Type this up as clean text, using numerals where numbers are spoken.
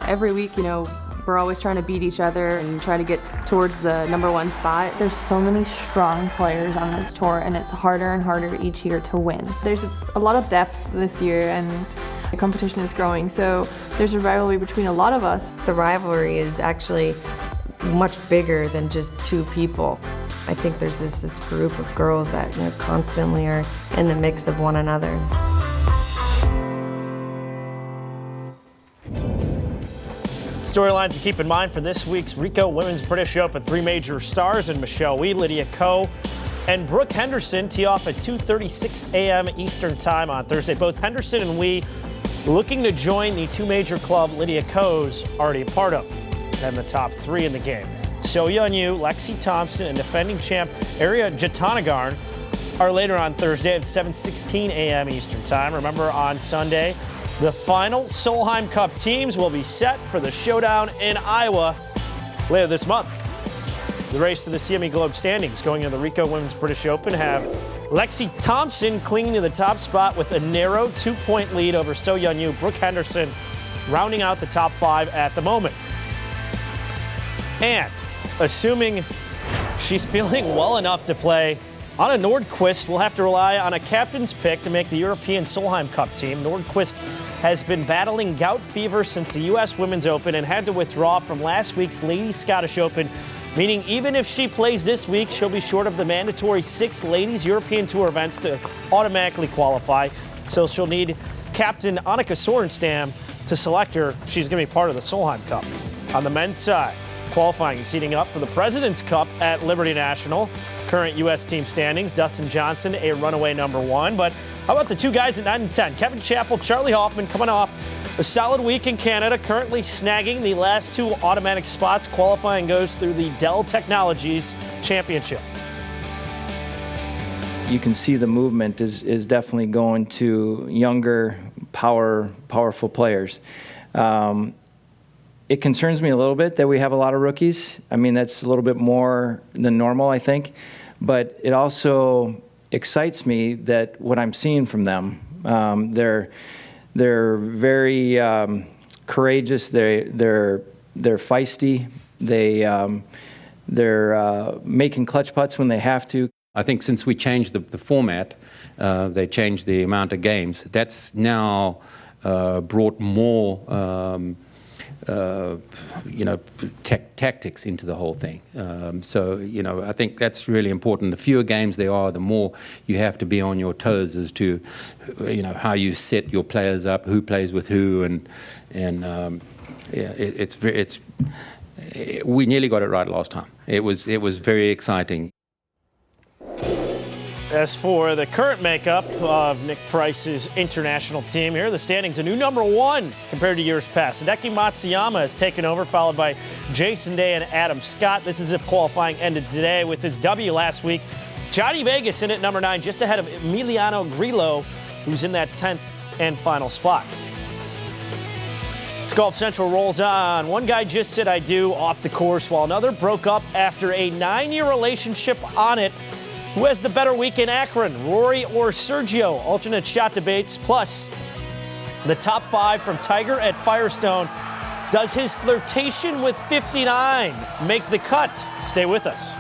Every week, we're always trying to beat each other and try to get towards the #1 spot. There's so many strong players on this tour, and it's harder and harder each year to win. There's a lot of depth this year, and the competition is growing, so there's a rivalry between a lot of us. The rivalry is actually much bigger than just two people. I think there's this group of girls that constantly are in the mix of one another. Storylines to keep in mind for this week's Rico Women's British Open. 3 major stars in Michelle Wie, Lydia Ko, and Brooke Henderson tee off at 2:36 a.m. Eastern Time on Thursday. Both Henderson and Wie looking to join the 2 major club Lydia Ko's already a part of, and the top 3 in the game. So Yeon-Yu, Lexi Thompson, and defending champ Arya Jatanagarn are later on Thursday at 7:16 a.m. Eastern Time. Remember, on Sunday, the final Solheim Cup teams will be set for the showdown in Iowa later this month. The race to the CME Globe standings going into the Rico Women's British Open have Lexi Thompson clinging to the top spot with a narrow 2-point lead over So Yeon-Yu. Brooke Henderson rounding out the top 5 at the moment. And assuming she's feeling well enough to play, Anna Nordqvist will have to rely on a captain's pick to make the European Solheim Cup team. Nordqvist has been battling gout fever since the U.S. Women's Open and had to withdraw from last week's Ladies Scottish Open, meaning even if she plays this week, she'll be short of the mandatory 6 Ladies European Tour events to automatically qualify. So she'll need Captain Annika Sorenstam to select her. She's going to be part of the Solheim Cup. On the men's side, qualifying is heating up for the President's Cup at Liberty National. Current U.S. team standings, Dustin Johnson, a runaway #1. But how about the 2 guys at 9 and 10? Kevin Chappell, Charlie Hoffman coming off a solid week in Canada, currently snagging the last 2 automatic spots. Qualifying goes through the Dell Technologies Championship. You can see the movement is definitely going to younger, powerful players. It concerns me a little bit that we have a lot of rookies. I mean, that's a little bit more than normal, I think. But it also excites me that what I'm seeing from them, they're very courageous. They're feisty. They're making clutch putts when they have to. I think since we changed the format, they changed the amount of games. That's now brought more. Tactics into the whole thing. So, I think that's really important. The fewer games there are, the more you have to be on your toes as to, how you set your players up, who plays with who, we nearly got it right last time. It was very exciting. As for the current makeup of Nick Price's international team, here are the standings. A new #1 compared to years past. Hideki Matsuyama has taken over, followed by Jason Day and Adam Scott. This is if qualifying ended today with his W last week. Johnny Vegas in at #9, just ahead of Emiliano Grillo, who's in that 10th and final spot. As Golf Central rolls on, one guy just said "I do" off the course, while another broke up after a 9-year relationship on it. Who has the better week in Akron, Rory or Sergio? Alternate shot debates, plus the top 5 from Tiger at Firestone. Does his flirtation with 59 make the cut? Stay with us.